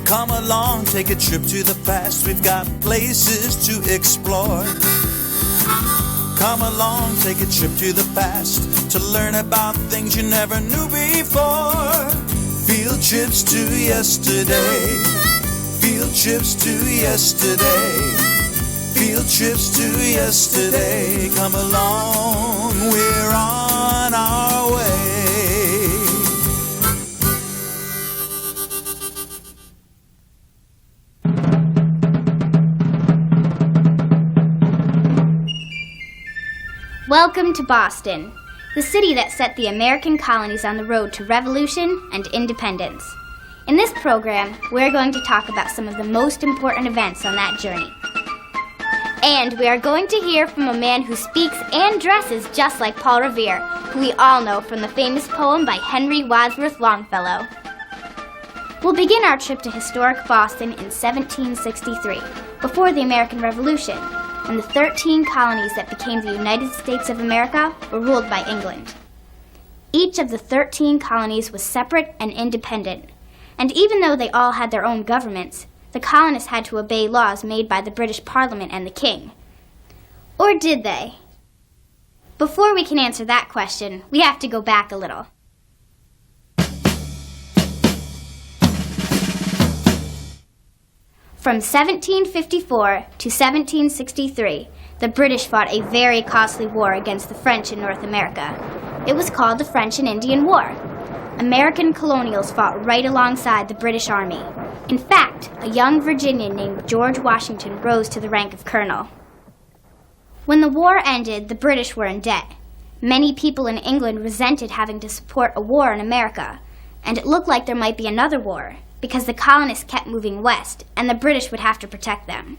Come along, take a trip to the past. We've got places to explore. Come along, take a trip to the past to learn about things you never knew before. Field trips to yesterday. Field trips to yesterday. Field trips to yesterday. Come along, we're on our way. Welcome to Boston, the city that set the American colonies on the road to revolution and independence. In this program, we're going to talk about some of the most important events on that journey. And we are going to hear from a man who speaks and dresses just like Paul Revere, who we all know from the famous poem by Henry Wadsworth Longfellow. We'll begin our trip to historic Boston in 1763, before the American Revolution, when the 13 colonies that became the United States of America were ruled by England. Each of the 13 colonies was separate and independent, and even though they all had their own governments, the colonists had to obey laws made by the British Parliament and the King. Or did they? Before we can answer that question, we have to go back a little. From 1754 to 1763, the British fought a very costly war against the French in North America. It was called the French and Indian War. American colonials fought right alongside the British Army. In fact, a young Virginian named George Washington rose to the rank of colonel. When the war ended, the British were in debt. Many people in England resented having to support a war in America, and it looked like there might be another war, because the colonists kept moving west, and the British would have to protect them.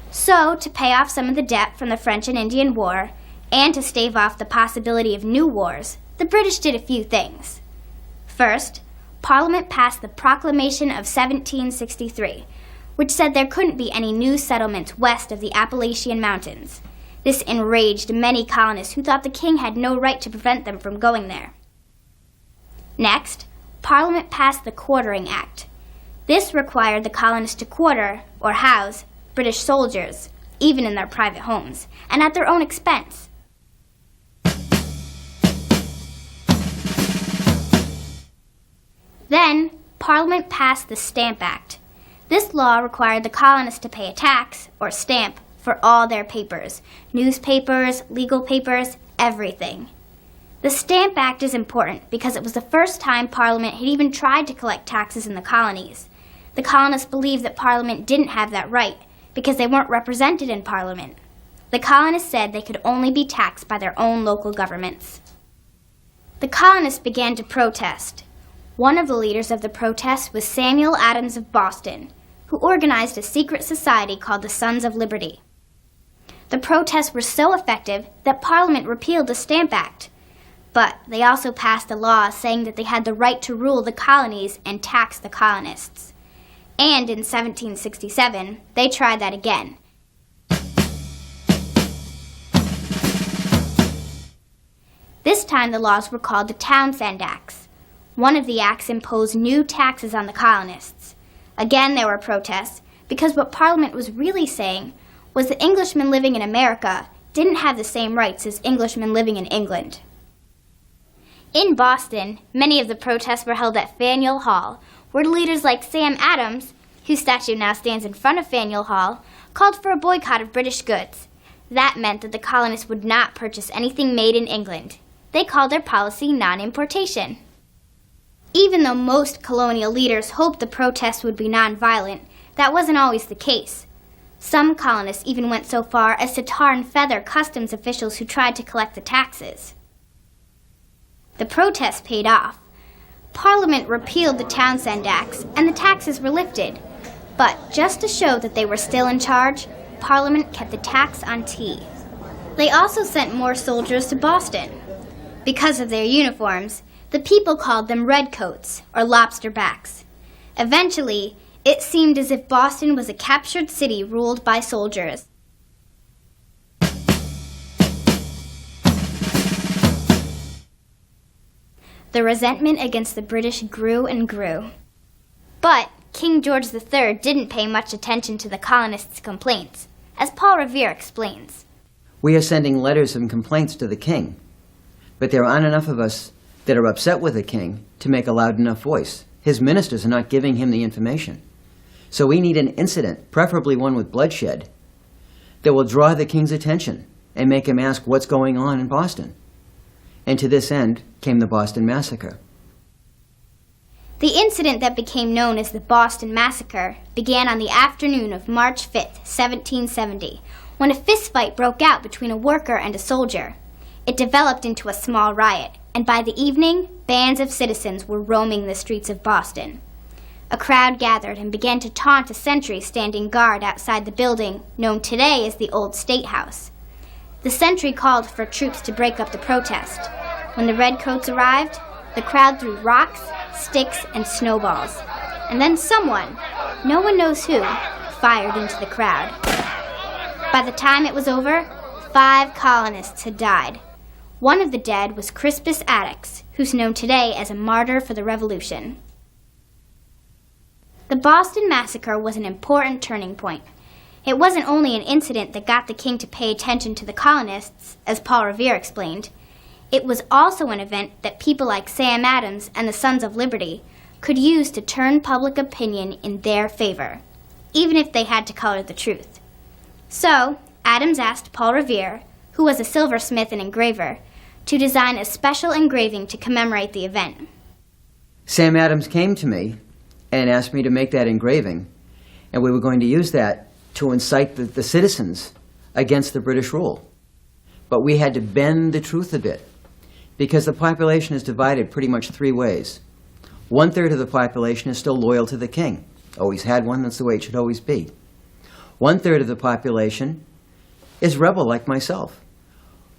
So, to pay off some of the debt from the French and Indian War, and to stave off the possibility of new wars, the British did a few things. First, Parliament passed the Proclamation of 1763, which said there couldn't be any new settlements west of the Appalachian Mountains. This enraged many colonists who thought the king had no right to prevent them from going there. Next, Parliament passed the Quartering Act. This required the colonists to quarter, or house, British soldiers, even in their private homes, and at their own expense. Then, Parliament passed the Stamp Act. This law required the colonists to pay a tax, or stamp, for all their papers, newspapers, legal papers, everything. The Stamp Act is important because it was the first time Parliament had even tried to collect taxes in the colonies. The colonists believed that Parliament didn't have that right because they weren't represented in Parliament. The colonists said they could only be taxed by their own local governments. The colonists began to protest. One of the leaders of the protest was Samuel Adams of Boston, who organized a secret society called the Sons of Liberty. The protests were so effective that Parliament repealed the Stamp Act, but they also passed a law saying that they had the right to rule the colonies and tax the colonists. And in 1767, they tried that again. This time the laws were called the Townshend Acts. One of the acts imposed new taxes on the colonists. Again, there were protests, because what Parliament was really saying was that Englishmen living in America didn't have the same rights as Englishmen living in England. In Boston, many of the protests were held at Faneuil Hall, where leaders like Sam Adams, whose statue now stands in front of Faneuil Hall, called for a boycott of British goods. That meant that the colonists would not purchase anything made in England. They called their policy non-importation. Even though most colonial leaders hoped the protests would be nonviolent, that wasn't always the case. Some colonists even went so far as to tar and feather customs officials who tried to collect the taxes. The protests paid off. Parliament repealed the Townshend Acts, and the taxes were lifted. But just to show that they were still in charge, Parliament kept the tax on tea. They also sent more soldiers to Boston. Because of their uniforms, the people called them redcoats, or lobster backs. Eventually, it seemed as if Boston was a captured city ruled by soldiers. The resentment against the British grew and grew. But King George III didn't pay much attention to the colonists' complaints, as Paul Revere explains. We are sending letters and complaints to the king, but there aren't enough of us that are upset with the king to make a loud enough voice. His ministers are not giving him the information. So we need an incident, preferably one with bloodshed, that will draw the king's attention and make him ask what's going on in Boston. And to this end came the Boston Massacre. The incident that became known as the Boston Massacre began on the afternoon of March 5, 1770, when a fistfight broke out between a worker and a soldier. It developed into a small riot, and by the evening, bands of citizens were roaming the streets of Boston. A crowd gathered and began to taunt a sentry standing guard outside the building known today as the Old State House. The sentry called for troops to break up the protest. When the redcoats arrived, the crowd threw rocks, sticks, and snowballs. And then someone, no one knows who, fired into the crowd. By the time it was over, 5 colonists had died. One of the dead was Crispus Attucks, who's known today as a martyr for the Revolution. The Boston Massacre was an important turning point. It wasn't only an incident that got the king to pay attention to the colonists, as Paul Revere explained. It was also an event that people like Sam Adams and the Sons of Liberty could use to turn public opinion in their favor, even if they had to color the truth. So, Adams asked Paul Revere, who was a silversmith and engraver, to design a special engraving to commemorate the event. Sam Adams came to me and asked me to make that engraving, and we were going to use that to incite the citizens against the British rule. But we had to bend the truth a bit, because the population is divided pretty much 3 ways. 1/3 of the population is still loyal to the king. Always had one, that's the way it should always be. 1/3 of the population is rebel like myself.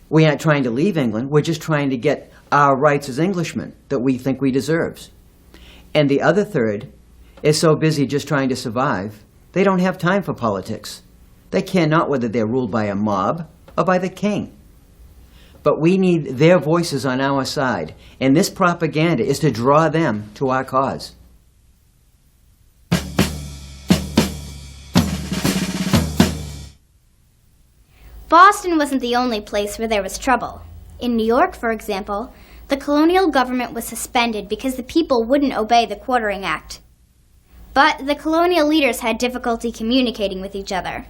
We aren't trying to leave England, we're just trying to get our rights as Englishmen that we think we deserve. And the other third is so busy just trying to survive, they don't have time for politics. They care not whether they're ruled by a mob or by the king. But we need their voices on our side, and this propaganda is to draw them to our cause. Boston wasn't the only place where there was trouble. In New York, for example, the colonial government was suspended because the people wouldn't obey the Quartering Act. But the colonial leaders had difficulty communicating with each other.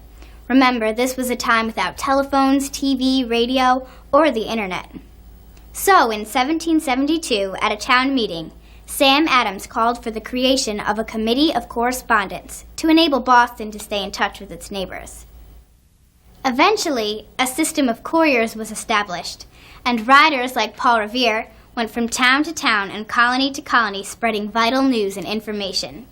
Remember, this was a time without telephones, TV, radio, or the internet. So, in 1772, at a town meeting, Sam Adams called for the creation of a committee of correspondence to enable Boston to stay in touch with its neighbors. Eventually, a system of couriers was established, and writers like Paul Revere went from town to town and colony to colony spreading vital news and information.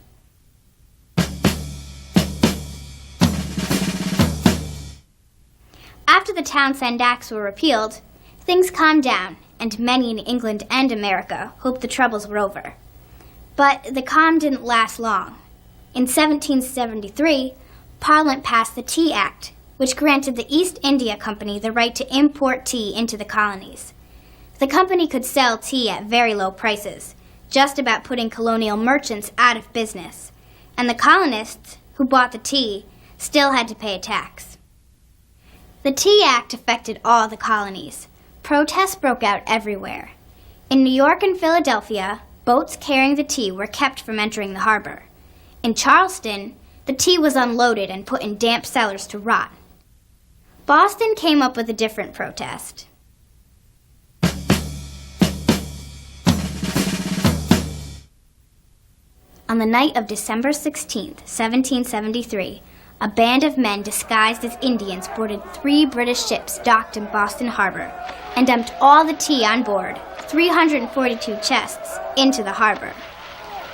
After the Townshend Acts were repealed, things calmed down, and many in England and America hoped the troubles were over. But the calm didn't last long. In 1773, Parliament passed the Tea Act, which granted the East India Company the right to import tea into the colonies. The company could sell tea at very low prices, just about putting colonial merchants out of business, and the colonists, who bought the tea, still had to pay a tax. The Tea Act affected all the colonies. Protests broke out everywhere. In New York and Philadelphia, boats carrying the tea were kept from entering the harbor. In Charleston, the tea was unloaded and put in damp cellars to rot. Boston came up with a different protest. On the night of December 16th, 1773, a band of men disguised as Indians boarded 3 British ships docked in Boston Harbor and dumped all the tea on board, 342 chests, into the harbor.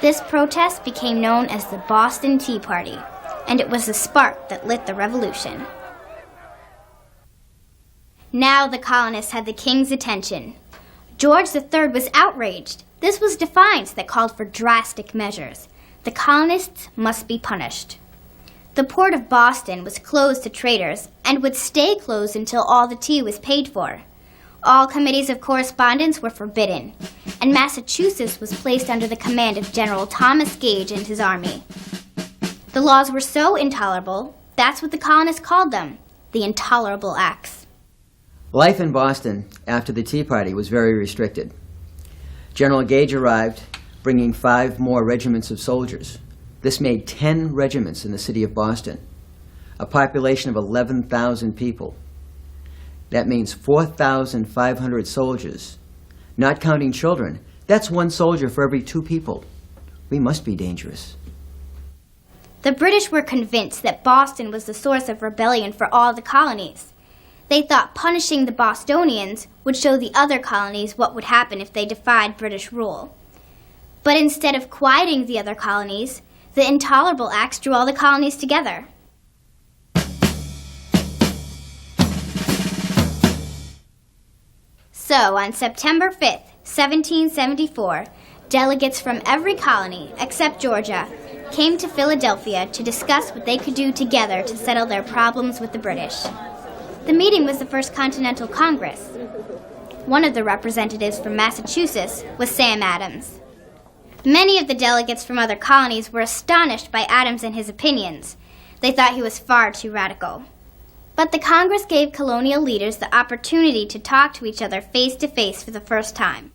This protest became known as the Boston Tea Party, and it was the spark that lit the revolution. Now the colonists had the king's attention. George III was outraged. This was defiance that called for drastic measures. The colonists must be punished. The port of Boston was closed to traders and would stay closed until all the tea was paid for. All committees of correspondence were forbidden, and Massachusetts was placed under the command of General Thomas Gage and his army. The laws were so intolerable, that's what the colonists called them, the Intolerable Acts. Life in Boston after the Tea Party was very restricted. General Gage arrived, bringing 5 more regiments of soldiers. This made 10 regiments in the city of Boston, a population of 11,000 people. That means 4,500 soldiers. Not counting children, that's 1 soldier for every 2 people. We must be dangerous. The British were convinced that Boston was the source of rebellion for all the colonies. They thought punishing the Bostonians would show the other colonies what would happen if they defied British rule. But instead of quieting the other colonies, the Intolerable Acts drew all the colonies together. So, on September 5th, 1774, delegates from every colony, except Georgia, came to Philadelphia to discuss what they could do together to settle their problems with the British. The meeting was the First Continental Congress. One of the representatives from Massachusetts was Sam Adams. Many of the delegates from other colonies were astonished by Adams and his opinions. They thought he was far too radical. But the Congress gave colonial leaders the opportunity to talk to each other face to face for the first time.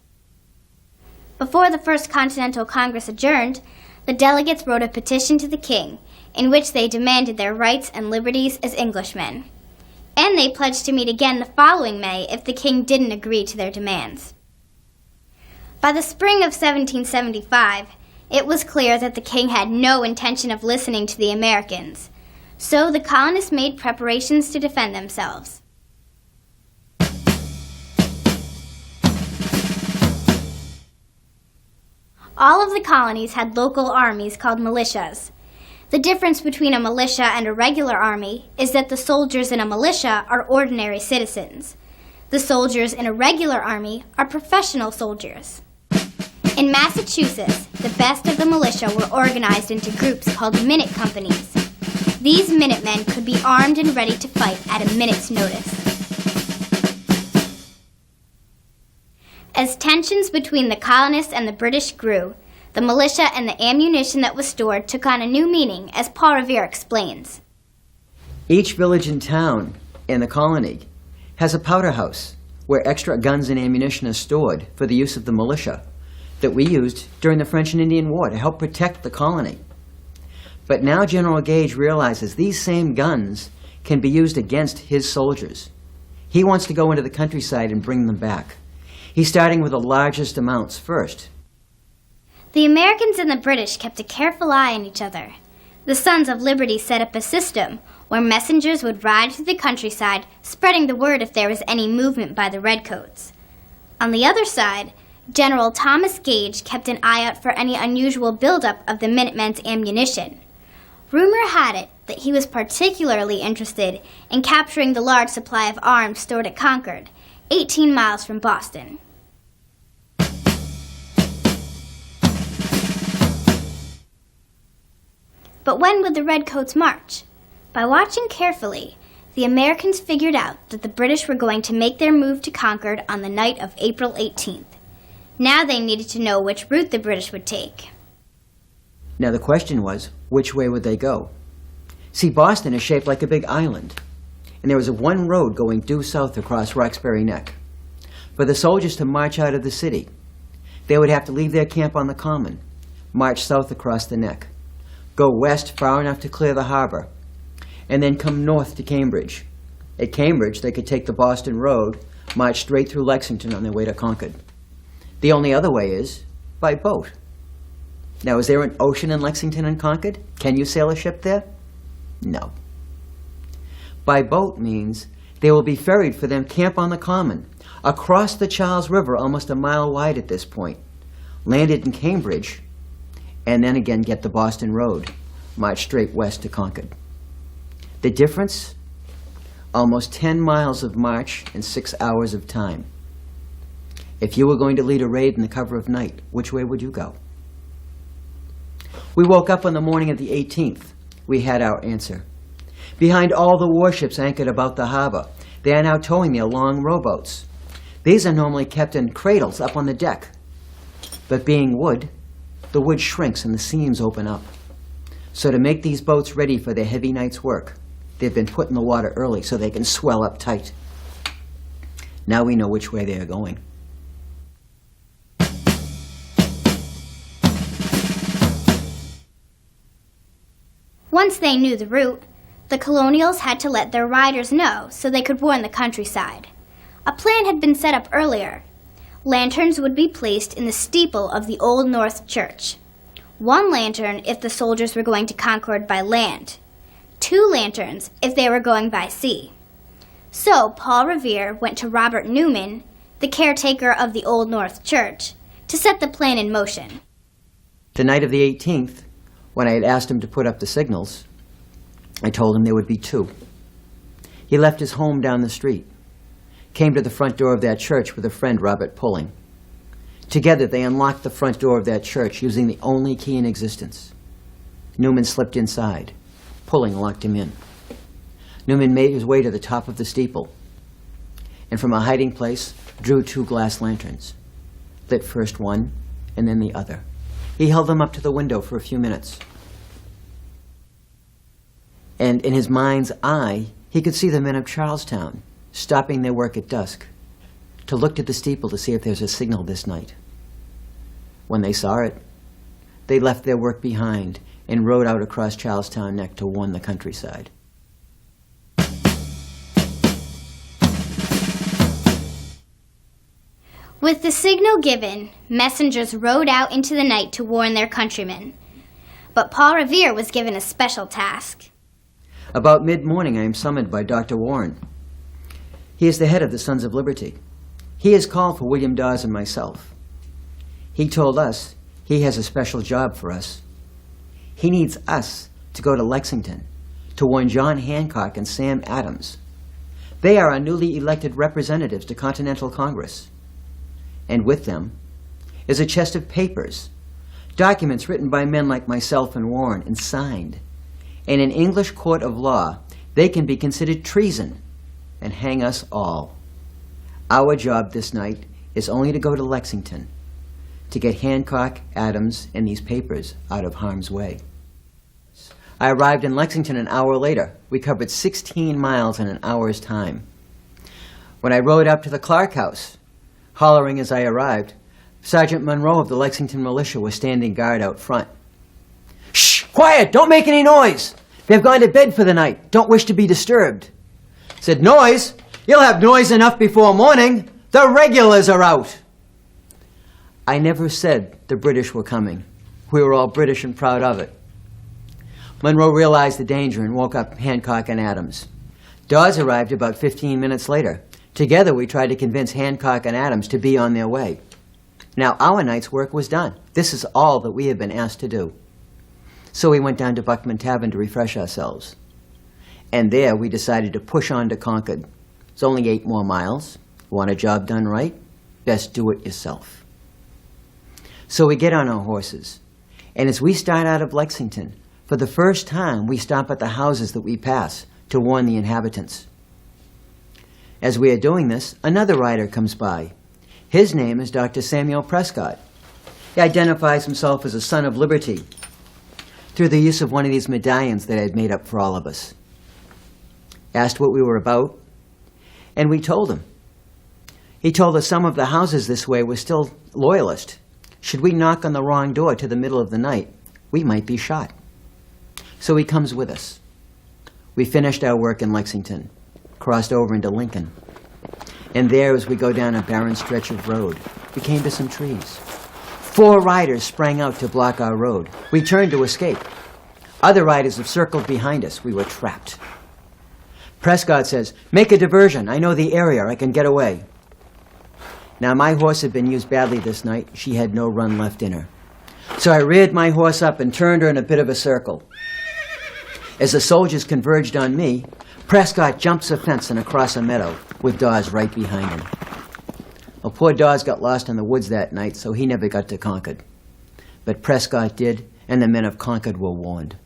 Before the First Continental Congress adjourned, the delegates wrote a petition to the king in which they demanded their rights and liberties as Englishmen. And they pledged to meet again the following May if the king didn't agree to their demands. By the spring of 1775, it was clear that the king had no intention of listening to the Americans, so the colonists made preparations to defend themselves. All of the colonies had local armies called militias. The difference between a militia and a regular army is that the soldiers in a militia are ordinary citizens. The soldiers in a regular army are professional soldiers. In Massachusetts, the best of the militia were organized into groups called minute companies. These Minutemen could be armed and ready to fight at a minute's notice. As tensions between the colonists and the British grew, the militia and the ammunition that was stored took on a new meaning, as Paul Revere explains. Each village and town in the colony has a powder house where extra guns and ammunition are stored for the use of the militia that we used during the French and Indian War to help protect the colony. But now General Gage realizes these same guns can be used against his soldiers. He wants to go into the countryside and bring them back. He's starting with the largest amounts first. The Americans and the British kept a careful eye on each other. The Sons of Liberty set up a system where messengers would ride through the countryside, spreading the word if there was any movement by the Redcoats. On the other side, General Thomas Gage kept an eye out for any unusual buildup of the Minutemen's ammunition. Rumor had it that he was particularly interested in capturing the large supply of arms stored at Concord, 18 miles from Boston. But when would the Redcoats march? By watching carefully, the Americans figured out that the British were going to make their move to Concord on the night of April 18th. Now they needed to know which route the British would take. Now the question was, which way would they go? See, Boston is shaped like a big island, and there was one road going due south across Roxbury Neck. For the soldiers to march out of the city, they would have to leave their camp on the Common, march south across the neck, go west far enough to clear the harbor, and then come north to Cambridge. At Cambridge, they could take the Boston Road, march straight through Lexington on their way to Concord. The only other way is by boat. Now, is there an ocean in Lexington and Concord? Can you sail a ship there? No. By boat means they will be ferried for them camp on the Common, across the Charles River, almost a mile wide at this point, landed in Cambridge, and then again get the Boston Road, march straight west to Concord. The difference? Almost 10 miles of march and 6 hours of time. If you were going to lead a raid in the cover of night, which way would you go? We woke up on the morning of the 18th. We had our answer. Behind all the warships anchored about the harbor, they are now towing their long rowboats. These are normally kept in cradles up on the deck. But being wood, the wood shrinks and the seams open up. So to make these boats ready for their heavy night's work, they've been put in the water early so they can swell up tight. Now we know which way they are going. Once they knew the route, the Colonials had to let their riders know so they could warn the countryside. A plan had been set up earlier. Lanterns would be placed in the steeple of the Old North Church. 1 lantern if the soldiers were going to Concord by land. 2 lanterns if they were going by sea. So Paul Revere went to Robert Newman, the caretaker of the Old North Church, to set the plan in motion. The night of the 18th, when I had asked him to put up the signals, I told him there would be 2. He left his home down the street, came to the front door of that church with a friend, Robert Pulling. Together, they unlocked the front door of that church using the only key in existence. Newman slipped inside. Pulling locked him in. Newman made his way to the top of the steeple, and from a hiding place, drew 2 glass lanterns, lit first one and then the other. He held them up to the window for a few minutes. And in his mind's eye, he could see the men of Charlestown stopping their work at dusk to look to the steeple to see if there's a signal this night. When they saw it, they left their work behind and rode out across Charlestown Neck to warn the countryside. With the signal given, messengers rode out into the night to warn their countrymen. But Paul Revere was given a special task. About mid-morning, I am summoned by Dr. Warren. He is the head of the Sons of Liberty. He has called for William Dawes and myself. He told us he has a special job for us. He needs us to go to Lexington to warn John Hancock and Sam Adams. They are our newly elected representatives to Continental Congress. And with them is a chest of papers, documents written by men like myself and Warren and signed. In an English court of law, they can be considered treason and hang us all. Our job this night is only to go to Lexington to get Hancock, Adams, and these papers out of harm's way. I arrived in Lexington an hour later. We covered 16 miles in an hour's time. When I rode up to the Clark House, hollering as I arrived, Sergeant Monroe of the Lexington Militia was standing guard out front. "Shh! Quiet! Don't make any noise! They've gone to bed for the night. Don't wish to be disturbed." Said, "Noise? You'll have noise enough before morning. The regulars are out." I never said the British were coming. We were all British and proud of it. Monroe realized the danger and woke up Hancock and Adams. Dawes arrived about 15 minutes later. Together, we tried to convince Hancock and Adams to be on their way. Now, our night's work was done. This is all that we have been asked to do. So we went down to Buckman Tavern to refresh ourselves. And there, we decided to push on to Concord. It's only 8 more miles. Want a job done right? Best do it yourself. So we get on our horses. And as we start out of Lexington, for the first time, we stop at the houses that we pass to warn the inhabitants. As we are doing this, another rider comes by. His name is Dr. Samuel Prescott. He identifies himself as a Son of Liberty through the use of one of these medallions that I had made up for all of us. Asked what we were about, and we told him. He told us some of the houses this way were still loyalist. Should we knock on the wrong door to the middle of the night, we might be shot. So he comes with us. We finished our work in Lexington, crossed over into Lincoln. And there, as we go down a barren stretch of road, we came to some trees. 4 riders sprang out to block our road. We turned to escape. Other riders have circled behind us. We were trapped. Prescott says, "Make a diversion. I know the area. I can get away." Now, my horse had been used badly this night. She had no run left in her. So I reared my horse up and turned her in a bit of a circle. As the soldiers converged on me, Prescott jumps a fence and across a meadow with Dawes right behind him. Well, poor Dawes got lost in the woods that night, so he never got to Concord. But Prescott did, and the men of Concord were warned.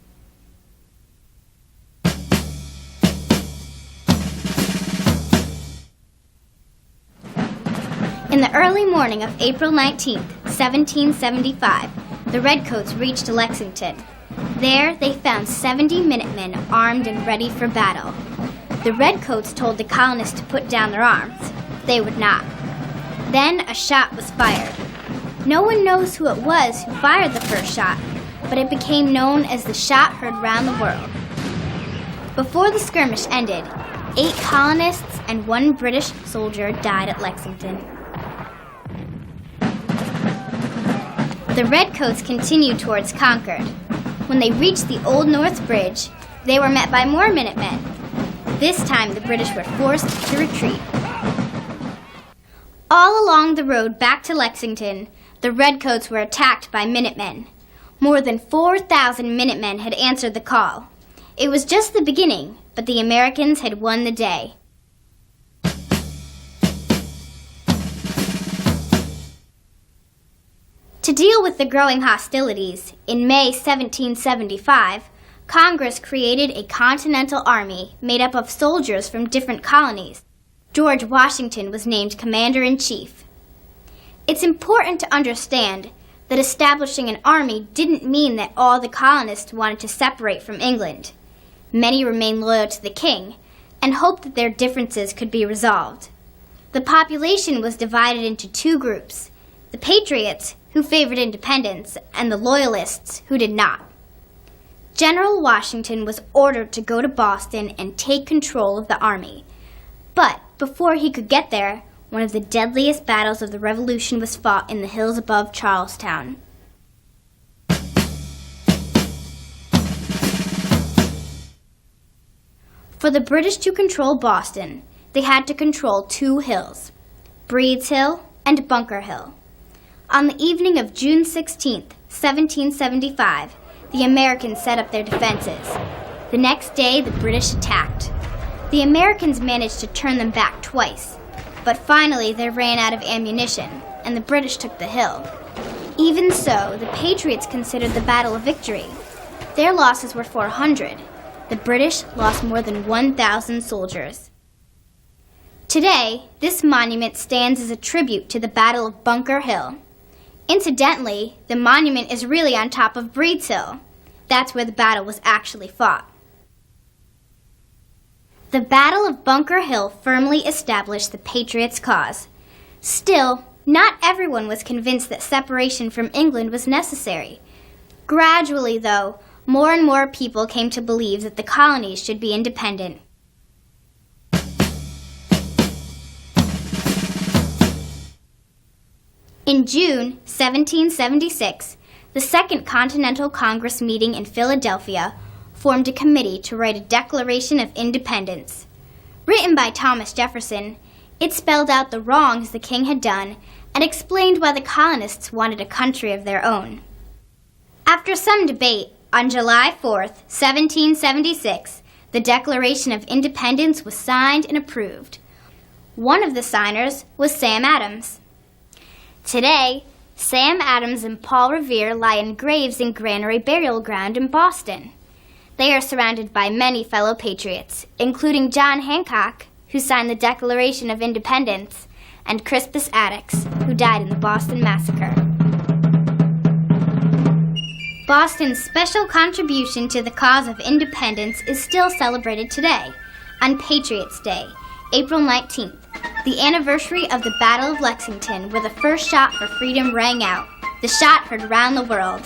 In the early morning of April 19th, 1775, the Redcoats reached Lexington. There, they found 70 Minutemen armed and ready for battle. The Redcoats told the colonists to put down their arms. They would not. Then a shot was fired. No one knows who it was who fired the first shot, but it became known as the shot heard round the world. Before the skirmish ended, 8 colonists and 1 British soldier died at Lexington. The Redcoats continued towards Concord. When they reached the Old North Bridge, they were met by more Minutemen. This time, the British were forced to retreat. All along the road back to Lexington, the Redcoats were attacked by Minutemen. More than 4,000 Minutemen had answered the call. It was just the beginning, but the Americans had won the day. To deal with the growing hostilities, in May 1775, Congress created a Continental Army made up of soldiers from different colonies. George Washington was named Commander-in-Chief. It's important to understand that establishing an army didn't mean that all the colonists wanted to separate from England. Many remained loyal to the king and hoped that their differences could be resolved. The population was divided into 2 groups: the Patriots, who favored independence, and the Loyalists, who did not. General Washington was ordered to go to Boston and take control of the army. But before he could get there, one of the deadliest battles of the Revolution was fought in the hills above Charlestown. For the British to control Boston, they had to control 2 hills, Breed's Hill and Bunker Hill. On the evening of June 16, 1775, the Americans set up their defenses. The next day, the British attacked. The Americans managed to turn them back twice, but finally they ran out of ammunition, and the British took the hill. Even so, the Patriots considered the battle a victory. Their losses were 400. The British lost more than 1,000 soldiers. Today, this monument stands as a tribute to the Battle of Bunker Hill. Incidentally, the monument is really on top of Breed's Hill. That's where the battle was actually fought. The Battle of Bunker Hill firmly established the Patriots' cause. Still, not everyone was convinced that separation from England was necessary. Gradually, though, more and more people came to believe that the colonies should be independent. In June 1776, the Second Continental Congress meeting in Philadelphia formed a committee to write a Declaration of Independence. Written by Thomas Jefferson, it spelled out the wrongs the king had done and explained why the colonists wanted a country of their own. After some debate, on July 4th, 1776, the Declaration of Independence was signed and approved. One of the signers was Sam Adams. Today, Sam Adams and Paul Revere lie in graves in Granary Burial Ground in Boston. They are surrounded by many fellow patriots, including John Hancock, who signed the Declaration of Independence, and Crispus Attucks, who died in the Boston Massacre. Boston's special contribution to the cause of independence is still celebrated today, on Patriots' Day, April 19th, the anniversary of the Battle of Lexington, where the first shot for freedom rang out. The shot heard round the world.